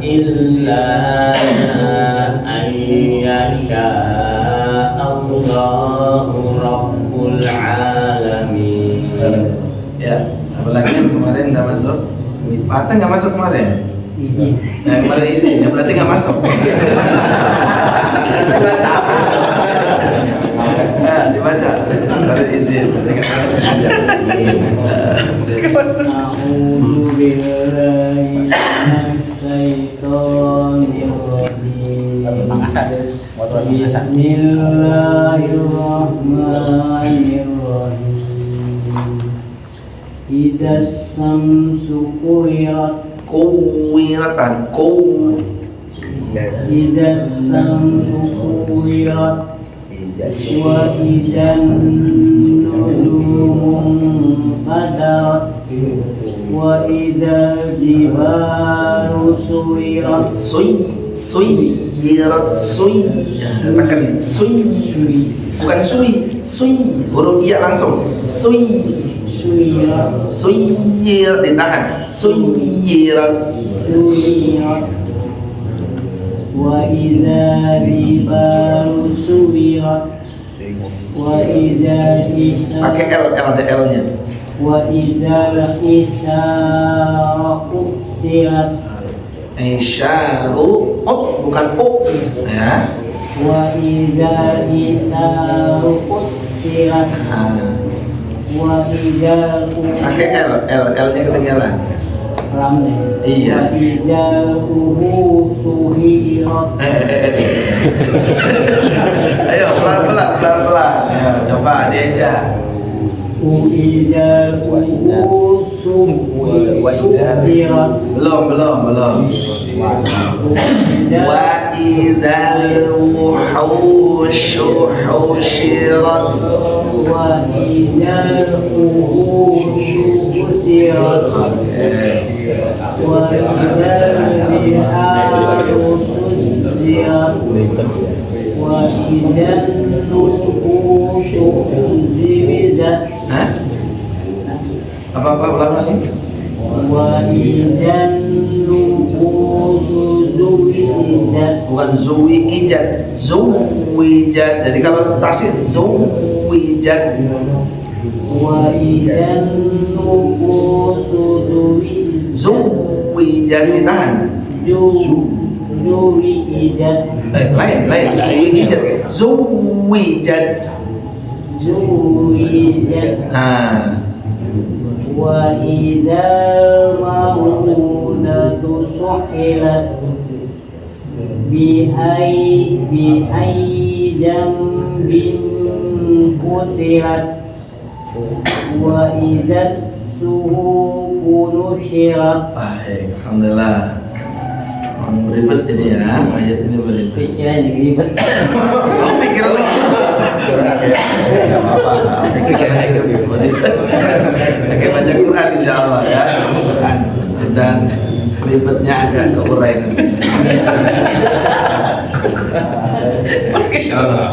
illa an yasha'a Allahu Rabbul Alamin. Ya, satu lagi yang kemarin nggak masuk. Mata nggak masuk kemarin. Yang kemarin ini, ya berarti nggak masuk. Dibaca. Kemarin izin, berarti nggak masuk aja. A'udzu billahi minasyaitonir rajim. Bismillahirrahmanirrahim. Idas samsu kuwirat. Kuwiratan, Idas samsu kuwirat. Wa idan nujumu qadarat. Wa idal jibalu suwirat. Suyirat. Katakan ini, bukan sui, huruf iya langsung, Suyirat ditahan. Suyirat. Wa idza ribalu suwirat. Wa idza Pakai L, ada L-nya. Wa idza isyaru tirat. Isyaru bukan U ya. Wa idza isyaru tirat. Wa idza Pakai L-nya ketinggalan. ramne. Iya. Wa idza suhirat. Ayo pelan-pelan. Ya, coba diajak. Uidza suhirat. Belum. Wa idzal wuhushu husyirat. Wa idzal usirat. Wa idzal biharu sujirat. Wa idzal nufusu ziwidat. Hah? Apa ulang lagi? Wa idzal nufusu ziwidat. Bukan zuwijat, zuwijat. Jadi kalau tasydid zuwijat. Wa idzal nufusu Zuwijat ditahan. Zuwijat. Lain. Zuwijat. Nah, Wa idzal mawudatu suhilat. Bi ayyi jambin qutilat. Wa idzas suhufu nushirat. baik, alhamdulillah. Ribet ini ya, ayat ini beribet. Pikiran ribet. Oh, pikiran lagi. Gak apa-apa, pikiran lagi beribet. Oke, baca Quran insya Allah ya, Quran. Dan ribetnya agak keurai nanti. Insya Allah.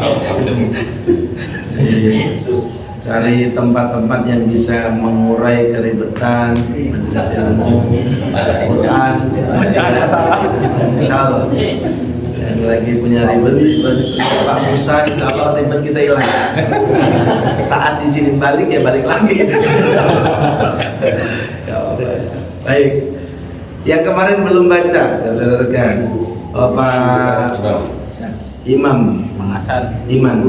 Cari tempat-tempat yang bisa mengurai keribetan, majelis ilmu, Quran, insya Allah. Yang lagi punya ribet Pak Musa, insya Allah ribet kita hilang. Saat di sini balik ya balik lagi. Ya Allah. Baik. Yang kemarin belum baca, saya teruskan. Pak Imam, Iman.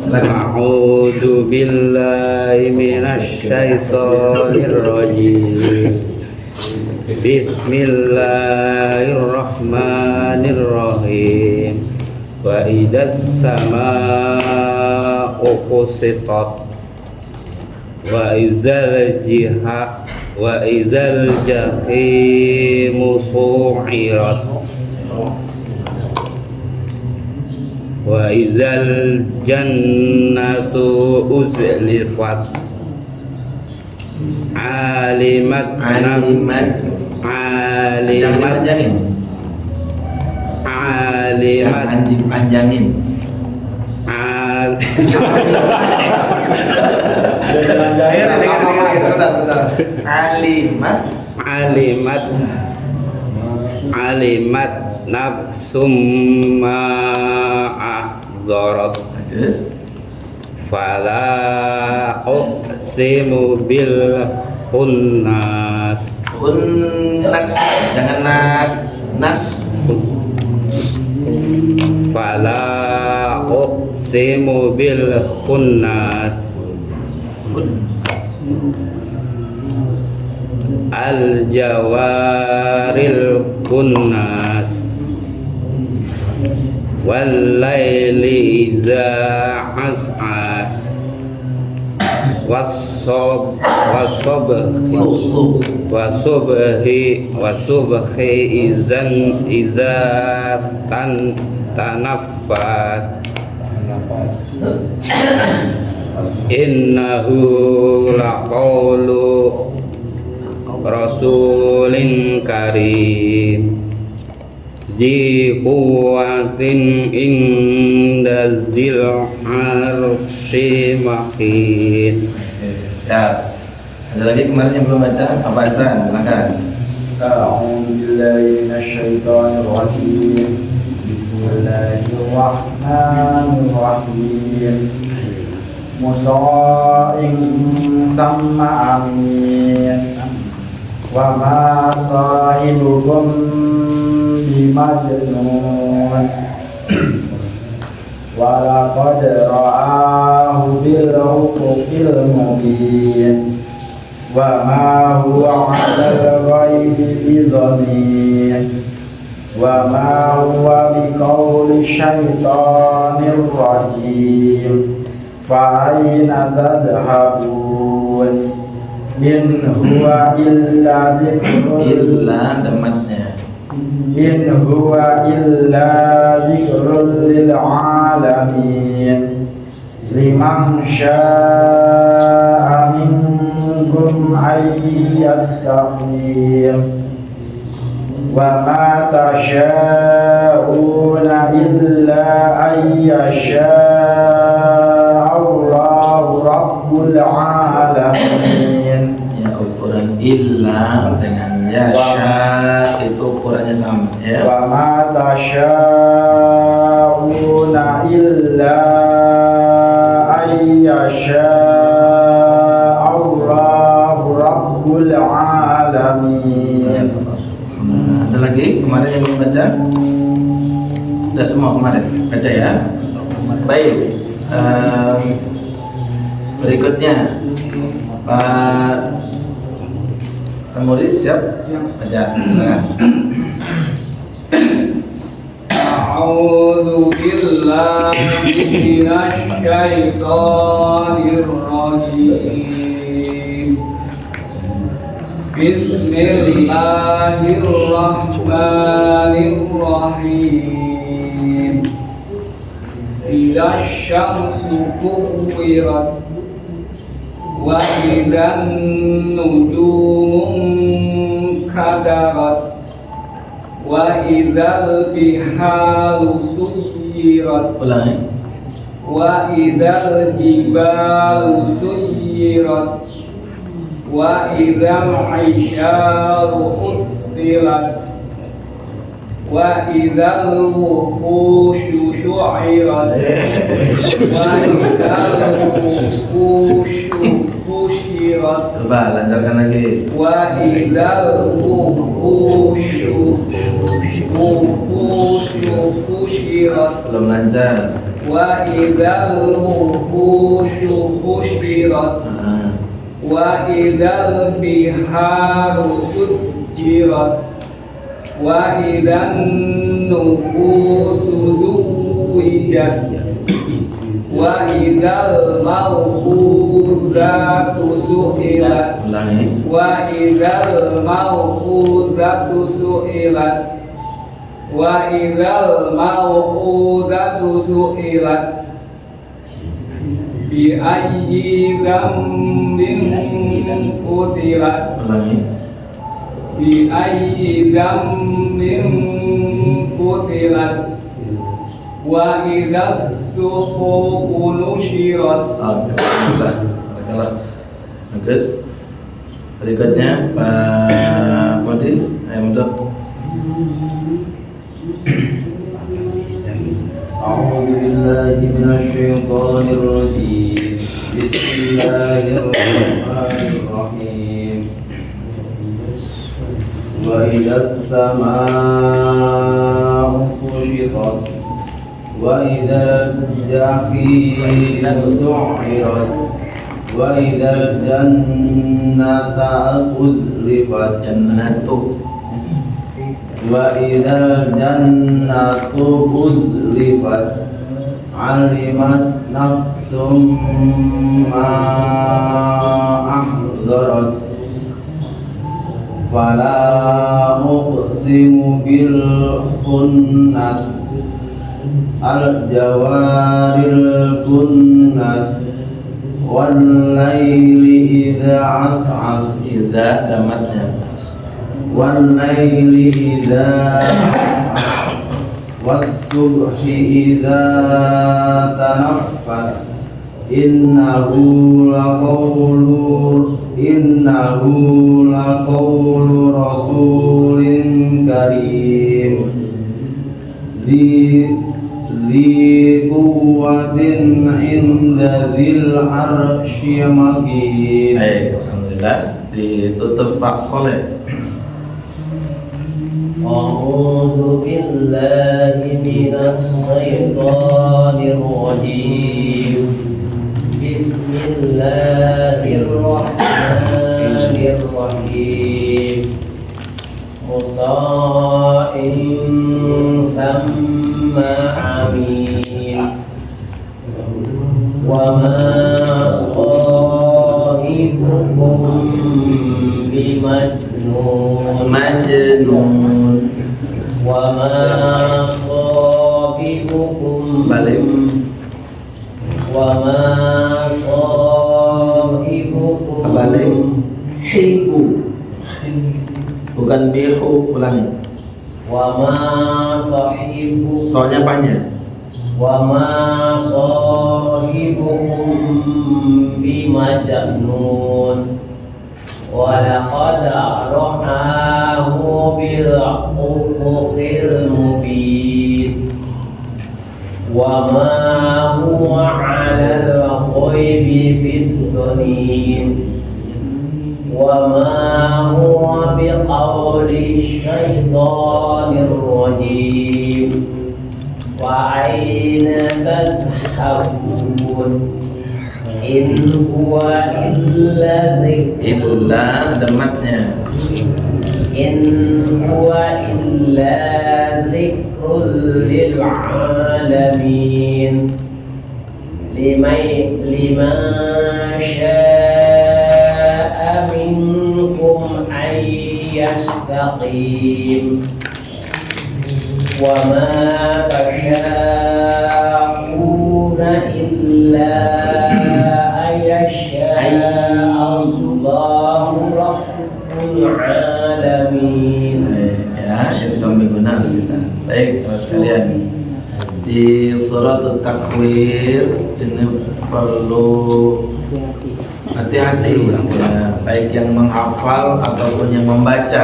A'udzu billahi minasy syaithanir rajim. Bismillahirrahmanirrahim. Wa idzas samaa'u qusitat wa izal jahimu su'irat wa izal jannatu uzlifat alimat panjangin alimat nafsum ma ahdarat fala uqsimu bil khunnas jangan nas fala uqsimu bil khunnas al jawaril khunnas wal laili iza as'as wasubhi iza tanaffas innahu laqawlu rasulin karim zi quwwatin inda zil arshi makin. Siap. Ada lagi kemarin yang belum baca? Pak Hasan, silakan. A'udzu billahi minasyaitonir rajim. Bismillahirrahmanirrahim. Muta'in sama amin. Wa ma sahibukum bimajnun. Wa laqad ra'ahu bil ufuqil mubin. Wa ma huwa 'alal ghaibi bidhanin. Wa ma huwa biqauli syaitonir rajim. Fa aina tadhhabun? In huwa illa dzikrun in huwa illa dzikrun lil alamin. Liman syaa'a minkum ay yastaqim. Wa ma tasha'una illa ay yasha'a Allahu Rabbul alamin. Ya, ukuran illa dengan yasha itu ukurannya sama ya. Wa ma tasha'una illa ay yasha'a Allahu Rabbul alamin. Nah, ada lagi kemarin yang belum baca? Udah semua kemarin baca ya. Baik. Berikutnya Pak murid siap? Baca. Silakan. A'udzu billahi minasy syaithanir rajim. Bismillahirrahmanirrahim. Idza syamsu kuwirat wa idzan nujumu kadarat wa idzal biharu suyirat wa idzal jibalu suyirat wa idzal isyaru uttilat wa idzal wuhushu syu'irat wa idzal wuhushu fushirat. Coba lancarkan lagi. Wa idzal wuhushu fushirat. Belum lancar. Wa idzal wuhushu fushirat. Wa idzal biharu sujjirat. Wa idzan nufusu zuwijat. Wa idzal maw'udatu su'ilat Ulangi. wa idzal mau'udatu su'ilat wa idzal mau'udatu su'ilat bi ayyi dzambin qutilat Ulangi. bi ayyi dzambin qutilat wa idzas suhufu nushirat. Alhamdulillah. Barakallah. Bagus. Berikutnya Pak Modi, ayo mudah. أعوذ بالله من الشيطان الرجيم بسم الله الرحمن الرحيم وإذا السماء كشطت وإذا الجحيم سعرت وإذا الجنة أزلفت Jannatu. وإذا الجنة أزلفت علمت نفس ما أحضرت فلا أقسم بالخنس الجوار الكنس والليل إذا عسعس Idza damatnya. والليل إذا عسعس والصبح إذا تنفس إنه لقول رسول كريم ذي قوة عند ذي العرش مكين. Alhamdulillah. Ditutup Pak Soleh. أعوذ بالله من الشيطان الرجيم بسم الله الرحمن الرحيم مطاع ثم أمين وما صاحبكم بمجنون وما صاحبكم Balik. وما صاحبكم Balik. Hibu. Bukan bihu. Ulangi. وما صاحبكم Soalnya panjang. وما صاحبكم بمجنون ولقد رآه بالأفق المبين وما هو على الغيب بالضنين وما هو بقول الشيطان الرجيم وأين تذهبون إن هو إلا ذكر Illa damatnya. إن هو إلا ذكر للعالمين لمن شاء منكم أن يستقيم وما تشاءون إلا أن يشاء الله رب العالمين. Ya, jadi kami benar kita. Baik, teman sekalian. Di surat At-Takwir ini perlu hati-hati ya, baik yang menghafal ataupun yang membaca.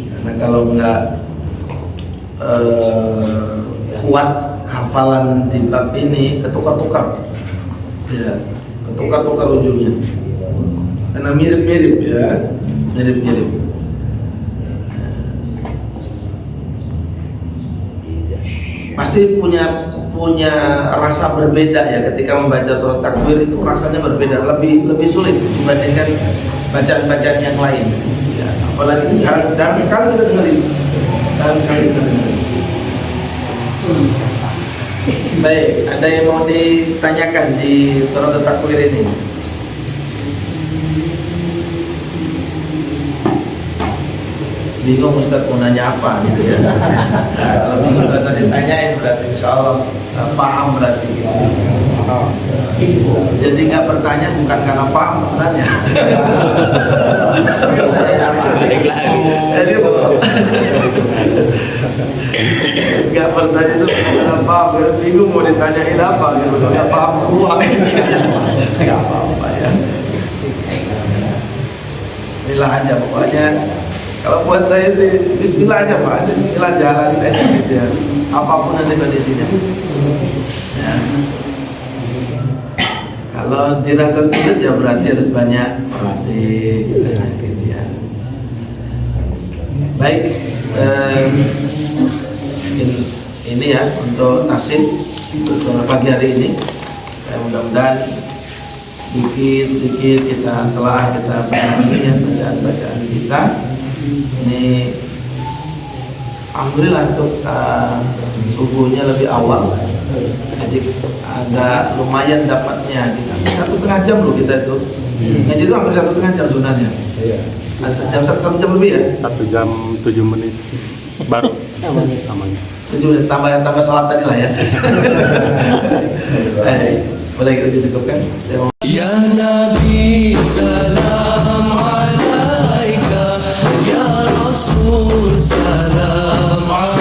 Karena kalau enggak kuat hafalan di bab ini, ketukar-tukar. Ya, ketukar-tukar ujungnya. Karena mirip-mirip ya, mirip-mirip. Pasti punya rasa berbeda ya ketika membaca surat Takwir, itu rasanya berbeda, lebih sulit dibandingkan bacaan-bacaan yang lain ya, apalagi jarang sekali kita dengerin, Baik, ada yang mau ditanyakan di surat Takwir ini? bingung Ustaz mau nanya apa gitu ya. Nah, kalau bingung kata ditanyain berarti insya Allah paham berarti gitu. Jadi nggak bertanya bukan karena paham sebenarnya. Jadi nggak bertanya itu karena paham, bingung mau ditanyain apa gitu, nggak paham semua. Nggak apa-apa ya. Bismillah aja pokoknya. Kalau buat saya sih Bismillah aja Pak, Bismillah jalanin aja gitu ya. Apapun nanti kondisinya. Ya. Kalau dirasa sulit ya berarti harus banyak berlatih gitu ya. Baik, ini ya untuk tasik untuk sore pagi hari ini. Mudah-mudahan sedikit kita telah kita pahami ya bacaan kita. Ini alhamdulillah untuk subuhnya lebih awal, jadi agak lumayan dapatnya kita. 1,5 jam loh kita itu ngaji itu hampir 1,5 jam sunahnya. Jam 1 jam lebih ya. 1 jam 7 menit baru namanya. 7 menit tambah sholat tadi lah ya. Boleh kita cukupkan. Ya Nabi salam alaika, Ya Rasul salam alaika.